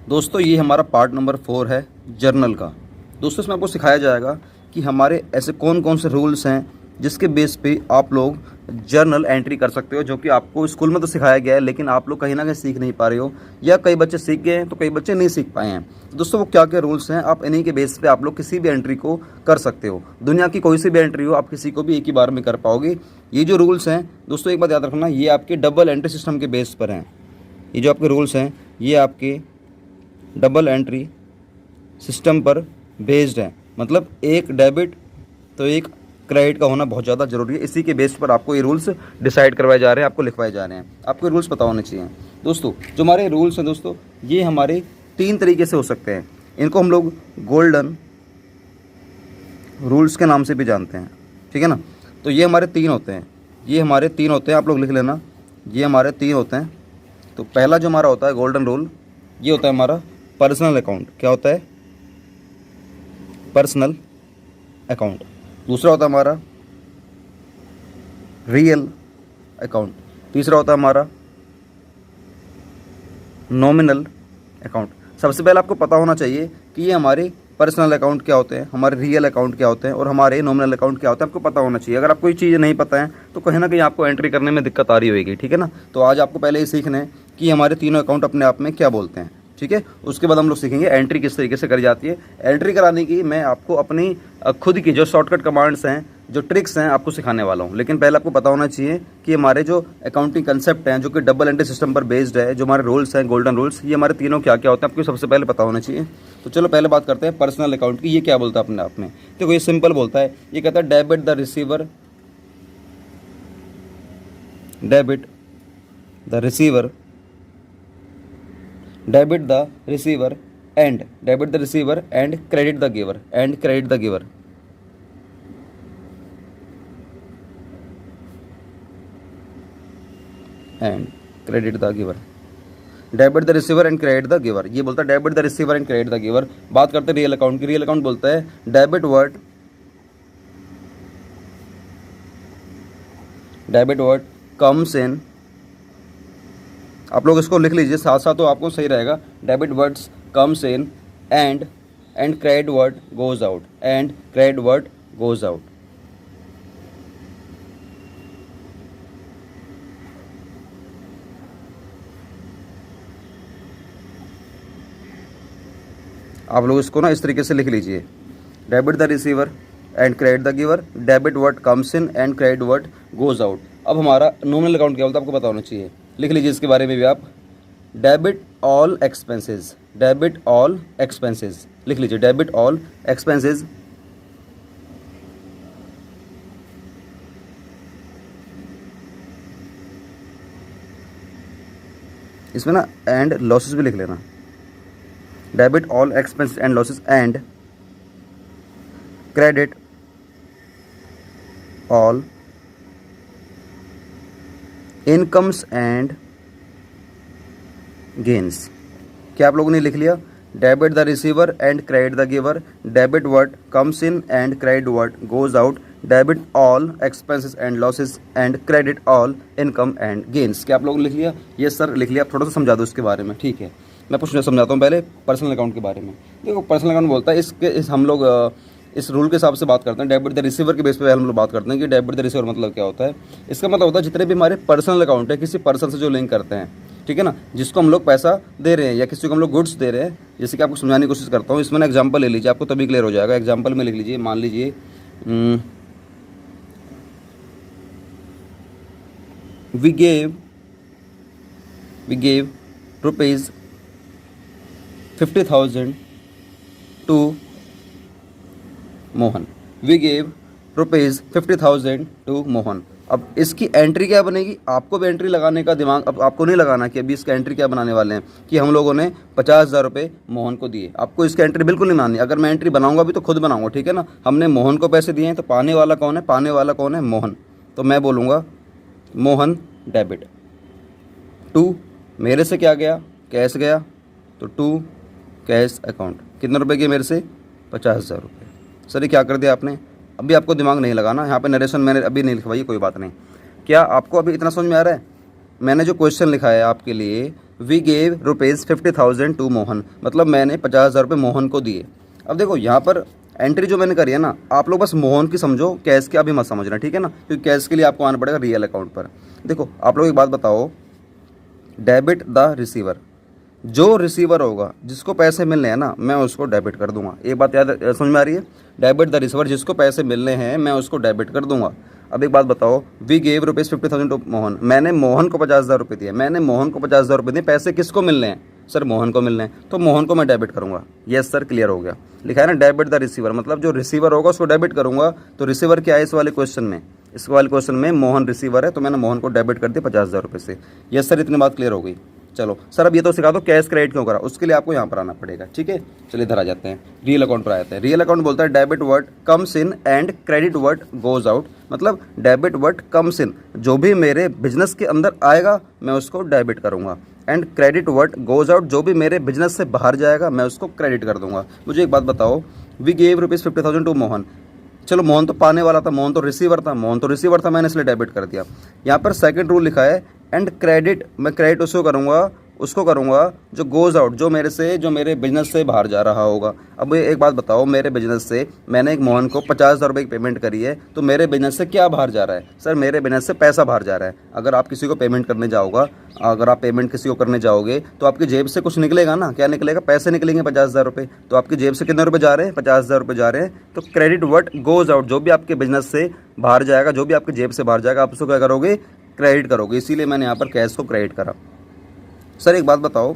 दोस्तों ये हमारा पार्ट नंबर 4 है जर्नल का। दोस्तों इसमें आपको सिखाया जाएगा कि हमारे ऐसे कौन कौन से रूल्स हैं जिसके बेस पे आप लोग जर्नल एंट्री कर सकते हो, जो कि आपको स्कूल में तो सिखाया गया है लेकिन आप लोग कहीं ना कहीं सीख नहीं पा रहे हो, या कई बच्चे सीख गए हैं तो कई बच्चे नहीं सीख पाए हैं। दोस्तों वो क्या क्या रूल्स हैं, आप इन्हीं के बेस पे आप लोग किसी भी एंट्री को कर सकते हो। दुनिया की कोई सी भी एंट्री हो, आप किसी को भी एक ही बार में कर पाओगे। ये जो रूल्स हैं दोस्तों, एक बात याद रखना, ये आपके डबल एंट्री सिस्टम के बेस पर हैं। ये जो आपके रूल्स हैं ये आपके डबल एंट्री सिस्टम पर बेस्ड है, मतलब एक डेबिट तो एक क्रेडिट का होना बहुत ज़्यादा ज़रूरी है। इसी के बेस पर आपको ये रूल्स डिसाइड करवाए जा रहे हैं, आपको लिखवाए जा रहे हैं। आपको रूल्स पता होने चाहिए। दोस्तों जो हमारे रूल्स हैं दोस्तों, ये हमारे 3 तरीके से हो सकते हैं। इनको हम लोग गोल्डन रूल्स के नाम से भी जानते हैं, ठीक है ना। तो ये हमारे 3 होते हैं, ये हमारे 3 होते हैं, आप लोग लिख लेना, ये हमारे 3 होते हैं। तो पहला जो हमारा होता है गोल्डन रूल, ये होता है हमारा पर्सनल अकाउंट। क्या होता है? Personal account. दूसरा होता है हमारा रियल अकाउंट। तीसरा होता है हमारा नॉमिनल अकाउंट। सबसे पहले आपको पता होना चाहिए कि ये हमारे पर्सनल अकाउंट क्या होते हैं, हमारे रियल अकाउंट क्या होते हैं और हमारे नॉमिनल अकाउंट क्या होते हैं, आपको पता होना चाहिए। अगर आपको ये चीज़ें नहीं पता है तो कहीं ना कहीं आपको एंट्री करने में दिक्कत आ रही होगी, ठीक है ना। तो आज आपको पहले ये सीखना है कि हमारे तीनों अकाउंट अपने आप में क्या बोलते हैं, ठीक है। उसके बाद हम लोग सीखेंगे एंट्री किस तरीके से करी जाती है। एंट्री कराने की मैं आपको अपनी खुद की जो शॉर्टकट कमांड्स हैं, जो ट्रिक्स हैं, आपको सिखाने वाला हूँ। लेकिन पहले आपको पता होना चाहिए कि हमारे जो अकाउंटिंग कंसेप्ट हैं, जो कि डबल एंट्री सिस्टम पर बेस्ड है, जो हमारे रूल्स हैं गोल्डन रूल्स, ये हमारे तीनों क्या क्या होते हैं आपको सबसे पहले पता होना चाहिए। तो चलो पहले बात करते हैं पर्सनल अकाउंट की। ये क्या बोलता है अपने आप में? देखो ये सिंपल बोलता है, ये कहता है debit the receiver, debit the receiver, debit the receiver and, debit the receiver and credit the giver, and credit the giver. And credit the giver, debit the receiver and credit the giver. ये बोलता है debit the receiver and credit the giver. बात करते हैं real account की। Real account बोलता है debit word comes in, आप लोग इसको लिख लीजिए साथ साथ तो आपको सही रहेगा। Debit words comes in and credit word goes out, and credit word goes out. आप लोग इसको ना इस तरीके से लिख लीजिए, debit the receiver and credit the giver, debit word comes in and credit word goes out. अब हमारा नॉमिनल अकाउंट क्या बोलता है आपको पता होना चाहिए, लिख लीजिए इसके बारे में भी आप। Debit all expenses, debit all expenses, लिख लीजिए डेबिट ऑल एक्सपेंसेस। इसमें ना एंड लॉसेस भी लिख लेना, debit all expenses and losses and credit all incomes and gains. क्या आप लोगों ने लिख लिया? Debit the receiver and credit the giver, debit word comes in and credit word goes out, debit all expenses and losses and credit all income and gains. क्या आप लोगों ने लिख लिया? ये सर लिख लिया। आप थोड़ा सा समझा दो इसके बारे में, ठीक है। मैं कुछ समझाता हूँ पहले पर्सनल अकाउंट के बारे में। देखो पर्सनल अकाउंट बोलता है हम लोग इस रूल के हिसाब से बात करते हैं। डेबिट द रिसीवर के बेस पे हम लोग बात करते हैं कि डेबिट द रिसीवर मतलब क्या होता है। इसका मतलब होता है जितने भी हमारे पर्सनल अकाउंट है, किसी पर्सन से जो लिंक करते हैं, ठीक है ना, जिसको हम लोग पैसा दे रहे हैं या किसी को हम लोग गुड्स दे रहे हैं। जैसे कि आपको समझाने की कोशिश करता हूँ, इसमें ना एग्जाम्पल ले लीजिए, आपको तभी क्लियर हो जाएगा। एग्जाम्पल में लिख लीजिए, मान लीजिए we gave rupees 50,000 to Mohan, we gave rupees 50,000 to Mohan. अब इसकी एंट्री क्या बनेगी? आपको भी एंट्री लगाने का दिमाग अब आपको नहीं लगाना कि अभी इसका एंट्री क्या बनाने वाले हैं कि हम लोगों ने 50,000 रुपये मोहन को दिए। आपको इसका एंट्री बिल्कुल नहीं बनानी। अगर मैं एंट्री बनाऊंगा भी तो खुद बनाऊंगा, ठीक है ना। हमने मोहन को पैसे दिए हैं तो पाने वाला कौन है? पाने वाला कौन है? मोहन। तो मैं बोलूँगा मोहन डेबिट टू, मेरे से क्या गया? कैश गया, तो टू कैश अकाउंट। कितने रुपए गए मेरे से? 50,000 रुपये। सर ये क्या कर दिया आपने? अभी आपको दिमाग नहीं लगाना, यहाँ पे नरेशन मैंने अभी नहीं लिखवाई, कोई बात नहीं। क्या आपको अभी इतना समझ में आ रहा है? मैंने जो क्वेश्चन लिखा है आपके लिए वी गेव ₹50,000 टू मोहन, मतलब मैंने 50,000 रुपये मोहन को दिए। अब देखो यहाँ पर एंट्री जो मैंने करी है ना, आप लोग बस मोहन की समझो, कैश के अभी मत समझना, ठीक है ना, क्योंकि कैश के लिए आपको आना पड़ेगा रियल अकाउंट पर। देखो आप लोग एक बात बताओ, डेबिट द रिसीवर, जो रिसीवर होगा जिसको पैसे मिलने हैं ना, मैं उसको डेबिट कर दूंगा। एक बात याद समझ में आ रही है, डेबिट द रिसीवर, जिसको पैसे मिलने हैं मैं उसको डेबिट कर दूंगा। अब एक बात बताओ, वी गेव ₹50,000 टू मोहन, मैंने मोहन को 50,000 रुपये दिए, मैंने मोहन को 50,000 रुपये दिए, पैसे किसको मिलने हैं सर? मोहन को मिलने हैं, तो मोहन को मैं डेबिट करूंगा। यस सर, क्लियर हो गया। लिखा है ना डेबिट द रिसीवर, मतलब जो रिसीवर होगा उसको डेबिट करूंगा। तो रिसीवर क्या है इस वाले क्वेश्चन में? इस वाले क्वेश्चन में मोहन रिसीवर है, तो मैंने मोहन को डेबिट कर दिया 50,000 रुपये से। यस सर, इतनी बात क्लियर हो गई। चलो सर अब ये तो सिखा दो कैश क्रेडिट क्यों करा, उसके लिए आपको यहाँ पर आना पड़ेगा, ठीक है। चलिए इधर आ जाते हैं, रियल अकाउंट पर आते हैं। रियल अकाउंट बोलता है debit word comes in and credit word goes out, मतलब डेबिट वर्ड कम्स इन, जो भी मेरे बिजनेस के अंदर आएगा मैं उसको डेबिट करूंगा, and credit word goes out, जो भी मेरे बिजनेस से बाहर जाएगा मैं उसको क्रेडिट कर दूंगा। मुझे एक बात बताओ, वी गेव ₹50,000 टू मोहन, चलो मोहन तो पाने वाला था, मोहन तो रिसीवर था, मैंने इसलिए डेबिट कर दिया। यहाँ पर सेकंड रूल लिखा है एंड क्रेडिट, मैं क्रेडिट उसको करूँगा जो गोज आउट, जो मेरे बिजनेस से बाहर जा रहा होगा। अब एक बात बताओ, मेरे बिजनेस से मैंने एक मोहन को 50,000 रुपये की पेमेंट करी है, तो मेरे बिजनेस से क्या बाहर जा रहा है सर? मेरे बिजनेस से पैसा बाहर जा रहा है। अगर आप किसी को पेमेंट करने जाओगे, अगर आप पेमेंट किसी को करने जाओगे तो आपकी जेब से कुछ निकलेगा ना, क्या निकलेगा? पैसे निकलेंगे 50,000 रुपये। तो आपकी जेब से कितने रुपये जा रहे हैं? 50,000 रुपये जा रहे हैं। तो क्रेडिट वर्ड गोज आउट, जो भी आपके बिजनेस से बाहर जाएगा, जो भी आपकी जेब से बाहर जाएगा, आप उसको क्या करोगे? क्रेडिट करोगे। इसीलिए मैंने यहाँ पर कैश को क्रेडिट करा। सर एक बात बताओ,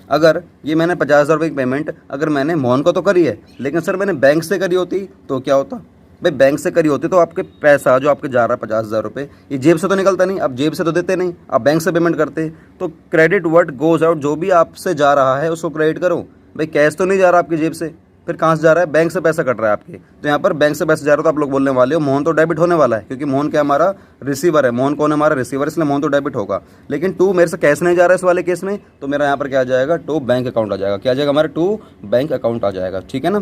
अगर ये मैंने 50,000 रुपये की पेमेंट अगर मैंने मोहन को तो करी है, लेकिन सर मैंने बैंक से करी होती तो क्या होता? भाई बैंक से करी होती तो आपके पैसा जो आपके जा रहा है 50,000 रुपये, ये जेब से तो निकलता नहीं, आप जेब से तो देते नहीं, आप बैंक से पेमेंट करते। तो क्रेडिट वर्ड गोज आउट, जो भी आपसे जा रहा है उसको क्रेडिट करो। भाई कैश तो नहीं जा रहा आपकी जेब से, फिर कहाँ से जा रहा है? बैंक से पैसा कट रहा है आपके। तो यहाँ पर बैंक से पैसा जा रहा है, तो आप लोग बोलने वाले हो मोहन तो डेबिट होने वाला है, क्योंकि मोहन क्या हमारा रिसीवर है। मोहन कौन है? हमारा रिसीवर, इसलिए मोहन तो डेबिट होगा। लेकिन टू मेरे से कैश नहीं जा रहा है इस वाले केस में, तो मेरा यहाँ पर क्या आ जाएगा? टू बैंक अकाउंट आ जाएगा। क्या आ जाएगा? हमारा टू बैंक अकाउंट आ जाएगा, ठीक है ना।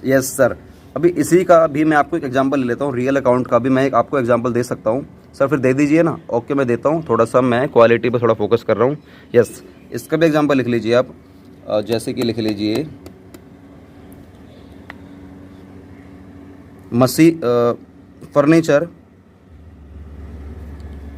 यस सर, अभी इसी का भी मैं आपको एक एग्जाम्पल ले लेता हूँ, रियल अकाउंट का भी मैं एक आपको एग्जाम्पल दे सकता हूँ। सर फिर दे दीजिए ना। ओके मैं देता हूँ, थोड़ा सा मैं क्वालिटी पर थोड़ा फोकस कर रहा हूँ। यस, इसका भी एग्जाम्पल लिख लीजिए आप, जैसे कि लिख लीजिए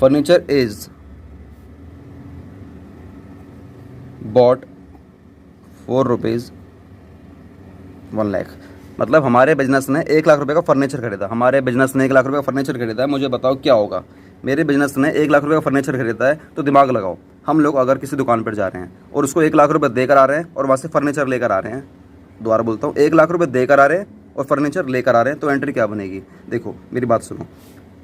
फर्नीचर इज बॉट ₹4 मतलब हमारे बिजनेस ने 1 लाख रुपए का फर्नीचर खरीदा, हमारे बिजनेस ने 1 लाख रुपए का फर्नीचर खरीदा है। मुझे बताओ क्या होगा? मेरे बिजनेस ने 1 लाख रुपए का फर्नीचर खरीदा है, तो दिमाग लगाओ, हम लोग अगर किसी दुकान पर जा रहे हैं और उसको 1 लाख रुपए देकर आ रहे हैं और वहाँ से फर्नीचर लेकर आ रहे हैं, दोबारा बोलता हूँ, 1 लाख रुपए देकर आ रहे हैं और फर्नीचर लेकर आ रहे हैं, तो एंट्री क्या बनेगी? देखो मेरी बात सुनो,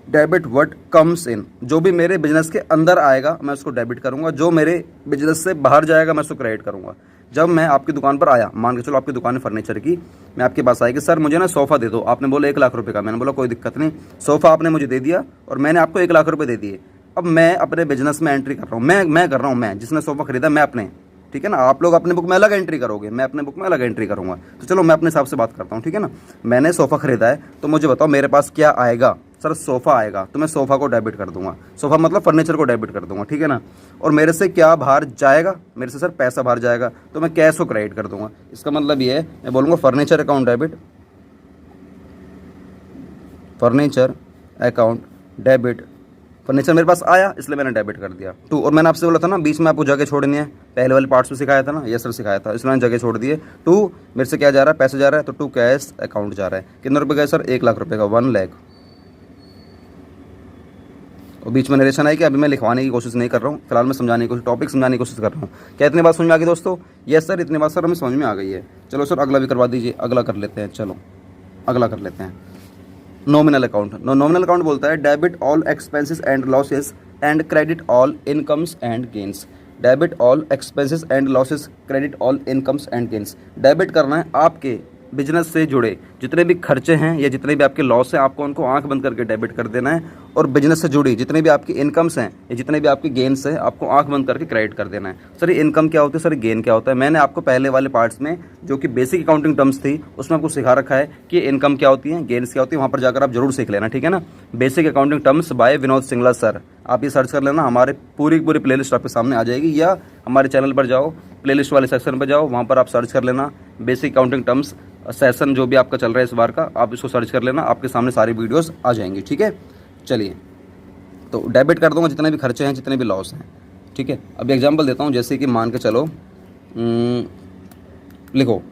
डेबिट वर्ड कम्स इन, जो भी मेरे बिजनेस के अंदर आएगा मैं उसको डेबिट करूंगा, जो मेरे बिजनेस से बाहर जाएगा मैं उसको क्रेडिट करूंगा। जब मैं आपकी दुकान पर आया, मान के चलो आपकी दुकान है फर्नीचर की, मैं आपके पास आई कि सर मुझे ना सोफ़ा दे दो, आपने बोला 1 लाख रुपए का, मैंने बोला कोई दिक्कत नहीं, सोफ़ा आपने मुझे दे दिया और मैंने आपको 1 लाख रुपए दे दिए। अब मैं अपने बिजनेस में एंट्री कर रहा हूँ, मैं कर रहा हूँ, मैं जिसने सोफ़ा खरीदा मैं अपने, ठीक है ना। आप लोग अपने बुक में अलग एंट्री करोगे, मैं अपने बुक में अलग एंट्री करूंगा। तो चलो मैं अपने हिसाब से बात करता हूँ, ठीक है ना। मैंने सोफ़ा खरीदा है, तो मुझे बताओ मेरे पास क्या आएगा? सर सोफ़ा आएगा, तो मैं सोफ़ा को डेबिट कर दूंगा, सोफ़ा मतलब फर्नीचर को डेबिट कर दूंगा, ठीक है ना। और मेरे से क्या बाहर जाएगा? मेरे से सर पैसा बाहर जाएगा, तो मैं कैश को क्रेडिट कर दूंगा। इसका मतलब ये है, मैं बोलूँगा furniture account debit, furniture account debit, furniture मेरे पास आया इसलिए मैंने डेबिट कर दिया। टू, और मैंने आपसे बोला था ना बीच में आपको जगह छोड़नी है, पहले वाले पार्ट्स में सिखाया था ना, ये सर सिखाया था, इसलिए मैंने जगह छोड़ दी है। टू मेरे से क्या जा रहा है? पैसे जा रहा है, तो टू कैश अकाउंट जा रहा है। कितने रुपए गए सर? 1 लाख रुपए का, 1 लाख। और बीच में नरेशन आई कि अभी मैं लिखवाने की कोशिश नहीं कर रहा हूँ, फिलहाल मैं समझाने की कोशिश, टॉपिक समझाने की कोशिश कर रहा हूँ। क्या इतनी बात समझ में आ गई दोस्तों? यस सर, इतनी बात सर हमें समझ में आ गई है। चलो सर अगला भी करवा दीजिए, अगला कर लेते हैं, चलो अगला कर लेते हैं। नॉमिनल अकाउंट, नॉमिनल अकाउंट बोलता है debit all expenses and losses and credit all incomes and gains. Debit all expenses and losses, credit all incomes and gains. Debit करना है आपके बिजनेस से जुड़े जितने भी खर्चे हैं या जितने भी आपके लॉस हैं, आपको उनको आंख बंद करके डेबिट कर देना है। और बिजनेस से जुड़ी जितने भी आपकी इनकम्स हैं या जितने भी आपके गेन्स हैं आपको आंख बंद करके क्रेडिट कर देना है। सर ये इनकम क्या होती है, सर गेन क्या होता है? मैंने आपको पहले वाले पार्ट्स में जो कि बेसिक अकाउंटिंग टर्म्स थी उसमें आपको सिखा रखा है कि इनकम क्या होती है, गेन्स क्या होती है, वहाँ पर जाकर आप जरूर सीख लेना, ठीक है ना। Basic accounting terms by Vinod Singla sir, आप ये सर्च कर लेना, हमारे पूरी प्लेलिस्ट आपके सामने आ जाएगी, या हमारे चैनल पर जाओ, प्लेलिस्ट वाले सेक्शन पर जाओ, वहाँ पर आप सर्च कर लेना बेसिक अकाउंटिंग टर्म्स सेशन जो भी आपका चल रहा है इस बार का, आप इसको सर्च कर लेना, आपके सामने सारी वीडियोस आ जाएंगी, ठीक है। चलिए तो डेबिट कर दूंगा जितने भी खर्चे हैं, जितने भी लॉस हैं, ठीक है। अब एग्जांपल देता हूँ, जैसे कि मान के चलो लिखो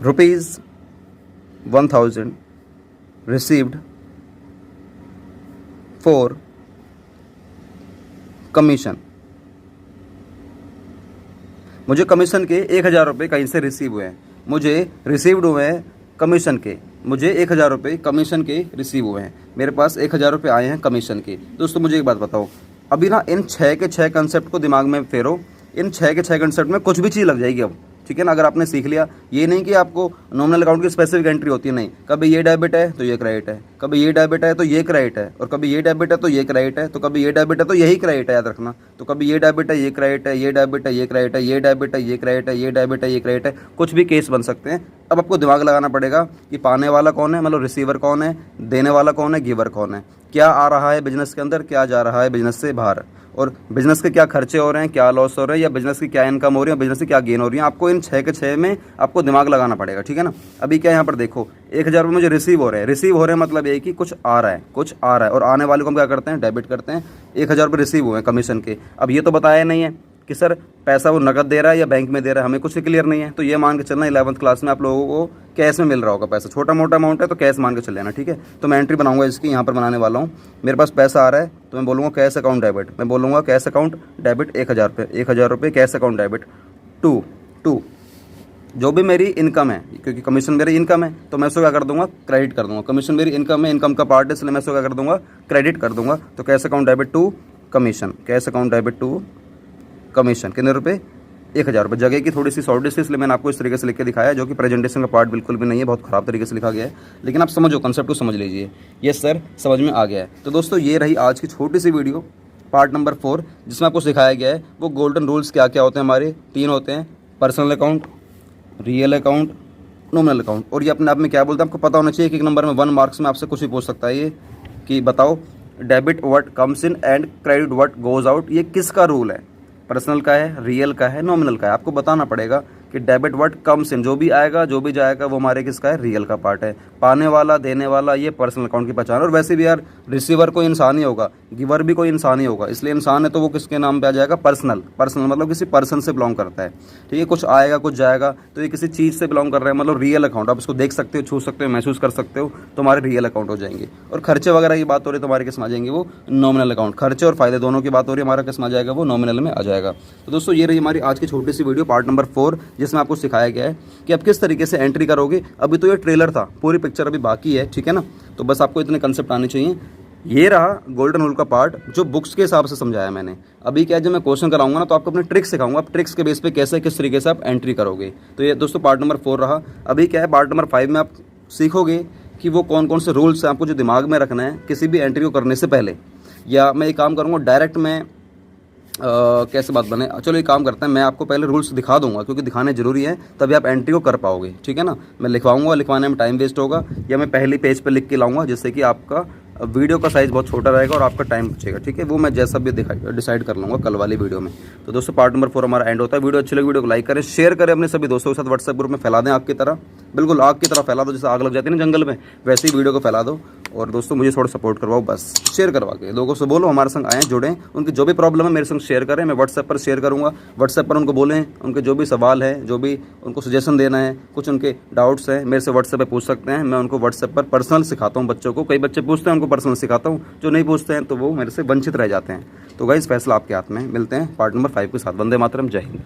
₹1000 रिसीव्ड फॉर कमीशन। मुझे कमीशन के 1000 रुपये कहीं से रिसीव हुए हैं, मुझे रिसीव्ड हुए हैं कमीशन के, मुझे 1000 रुपये कमीशन के रिसीव हुए हैं, मेरे पास 1000 रुपये आए हैं कमीशन के। दोस्तों मुझे एक बात बताओ, अभी ना इन 6 के 6 कंसेप्ट को दिमाग में फेरो, इन 6 के 6 कंसेप्ट में कुछ भी चीज़ लग जाएगी अब, ठीक है ना। अगर आपने सीख लिया, ये नहीं कि आपको नॉमिनल अकाउंट की स्पेसिफिक एंट्री होती है, नहीं, कभी ये डेबिट है तो ये क्रेडिट है, कभी ये डेबिट है तो ये क्रेडिट है, और कभी ये डेबिट है तो ये क्रेडिट है, तो कभी ये डेबिट है तो यही क्रेडिट है, याद रखना। तो कभी ये डेबिट है ये क्रेडिट है, ये डेबिट है ये क्रेडिट है, ये डेबिट है ये क्रेडिट है, ये डेबिट है ये क्रेडिट है, कुछ भी केस बन सकते हैं। अब आपको दिमाग लगाना पड़ेगा कि पाने वाला कौन है, मतलब रिसीवर कौन है, देने वाला कौन है, गिवर कौन है, क्या आ रहा है बिजनेस के अंदर, क्या जा रहा है बिजनेस से बाहर, और बिजनेस के क्या खर्चे हो रहे हैं, क्या लॉस हो रहे हैं, या बिजनेस की क्या इनकम हो रही है, बिजनेस की क्या गेन हो रही है। आपको इन 6 के 6 में आपको दिमाग लगाना पड़ेगा, ठीक है ना। अभी क्या यहाँ पर देखो 1000 रुपये मुझे रिसीव हो रहे हैं, रिसीव हो रहे हैं मतलब ये कि कुछ आ रहा है, कुछ आ रहा है, और आने वाले को हम क्या करते हैं, डेबिट करते हैं। 1000 रुपये रिसीव हुए हैं कमीशन के। अब ये तो बताया नहीं है कि सर पैसा वो नकद दे रहा है या बैंक में दे रहा है, हमें कुछ क्लियर नहीं है। तो ये मान के चलना 11th क्लास में आप लोगों को कैश में मिल रहा होगा पैसा, छोटा मोटा अमाउंट है तो कैश मान के चल लेना, ठीक है। तो मैं एंट्री बनाऊंगा इसकी, यहाँ पर बनाने वाला हूँ। मेरे पास पैसा आ रहा है तो मैं बोलूँगा कैश अकाउंट डेबिट, मैं बोलूँगा कैश अकाउंट डेबिट 1000 रुपये, 1000 रुपये कैश अकाउंट डेबिट टू जो भी मेरी इनकम है, क्योंकि कमीशन मेरी इनकम है तो मैं उसको क्या कर दूंगा, क्रेडिट कर दूंगा। कमीशन मेरी इनकम है, इनकम का पार्ट है, इसलिए मैं उसको क्या कर दूंगा, क्रेडिट कर दूंगा। तो cash account debit to commission, cash account debit to commission, कितने रुपये, 1000 रुपये। जगह की थोड़ी सी शॉर्टेज थी इसलिए मैंने आपको इस तरीके से लिख के दिखाया, जो कि प्रेजेंटेशन का पार्ट बिल्कुल भी नहीं है, बहुत ख़राब तरीके से लिखा गया है, लेकिन आप समझो, कंसेप्ट को समझ लीजिए। यस सर, समझ में आ गया है। तो दोस्तों ये रही आज की छोटी सी वीडियो, पार्ट नंबर 4, जिसमें आपको सिखाया गया है वो गोल्डन रूल्स क्या क्या होते हैं। हमारे 3 होते हैं, personal account, real account, nominal account. और ये अपने आप में क्या बोलते हैं आपको पता होना चाहिए। एक नंबर में 1 मार्क्स में आपसे कुछ भी पूछ सकता है ये कि बताओ debit what comes in and credit what goes out, ये किसका रूल है, पर्सनल का है, रियल का है, नॉमिनल का है। आपको बताना पड़ेगा कि डेबिट व्हाट कम्स इन, जो भी आएगा जो भी जाएगा वो हमारे किसका है, रियल का पार्ट है। पाने वाला देने वाला ये पर्सनल अकाउंट की पहचान। और वैसे भी यार रिसीवर कोई इंसान ही होगा, गिवर भी कोई इंसान ही होगा, इसलिए इंसान है तो वो किसके नाम पे आ जाएगा, पर्सनल। पर्सनल मतलब किसी पर्सन से बिलोंग करता है, ठीक है। कुछ आएगा कुछ जाएगा तो ये किसी चीज़ से बिलोंग कर रहा है, मतलब रियल अकाउंट। आप इसको देख सकते हो, छू सकते हो, महसूस कर सकते हो, तो हमारे रियल अकाउंट हो जाएंगे। और खर्चे वगैरह की बात हो रही है तो हमारे किस में आ जाएंगे, वो नॉमिनल अकाउंट। खर्चे और फायदे दोनों की बात हो रही है, हमारा किस में आ जाएगा, वो नॉमिनल में आ जाएगा। तो दोस्तों ये रही हमारी आज की छोटी सी वीडियो, पार्ट नंबर 4, जिसमें आपको सिखाया गया है कि आप किस तरीके से एंट्री करोगे। अभी तो ये ट्रेलर था, पूरी पिक्चर अभी बाकी है, ठीक है ना। तो बस आपको इतने कंसेप्ट आने चाहिए। ये रहा गोल्डन रूल का पार्ट जो बुक्स के हिसाब से समझाया मैंने। अभी क्या है, जब मैं क्वेश्चन कराऊंगा ना तो आपको अपने ट्रिक्स सिखाऊंगा, आप ट्रिक्स के बेस पे कैसे किस तरीके से आप एंट्री करोगे। तो ये दोस्तों पार्ट नंबर 4 रहा। अभी क्या है, पार्ट नंबर 5 में आप सीखोगे कि वो कौन कौन से रूल्स हैं आपको जो दिमाग में रखना है किसी भी एंट्री को करने से पहले। या मैं एक काम करूँगा डायरेक्ट में कैसे बात बने, चलो एक काम करते हैं, मैं आपको पहले रूल्स दिखा दूंगा क्योंकि दिखाने जरूरी है, तभी आप एंट्री को कर पाओगे, ठीक है ना। मैं लिखवाऊंगा, लिखवाने में टाइम वेस्ट होगा, या मैं पहली पेज पे लिख के लाऊंगा जिससे कि आपका वीडियो का साइज़ बहुत छोटा रहेगा और आपका टाइम बचेगा, ठीक है। वो मैं जैसा भी डिसाइड कर लूँगा कल वाली वीडियो में। तो दोस्तों पार्ट नंबर 4 हमारा एंड होता है। वीडियो अच्छी लगी वीडियो को लाइक करें, शेयर करें अपने सभी दोस्तों के साथ, व्हाट्सएप ग्रुप में फैला दें, आग की तरह, बिल्कुल आग की तरह फैला दो, जैसे आग लग जाती है ना जंगल में, वैसे ही वीडियो को फैला दो। और दोस्तों मुझे थोड़ा सपोर्ट करवाओ, बस शेयर करवा के लोगों से बोलो हमारे संग आएँ, जुड़ें, उनकी जो भी प्रॉब्लम है मेरे संग शेयर करें। मैं व्हाट्सएप पर शेयर करूँगा, व्हाट्सएप पर उनको बोलें, उनके जो भी सवाल है, जो भी उनको सजेशन देना है, कुछ उनके डाउट्स हैं मेरे से व्हाट्सएप पर पूछ सकते हैं। मैं उनको व्हाट्सएप पर पर्सनल सिखाता हूँ बच्चों को, कई बच्चे पूछते हैं उनको पर्सनल सिखाता हूँ, जो नहीं पूछते हैं तो वो मेरे से वंचित रह जाते हैं। तो गाइस फैसला आपके हाथ में। मिलते हैं पार्ट नंबर 5 के साथ। वंदे मातरम, जय हिंद।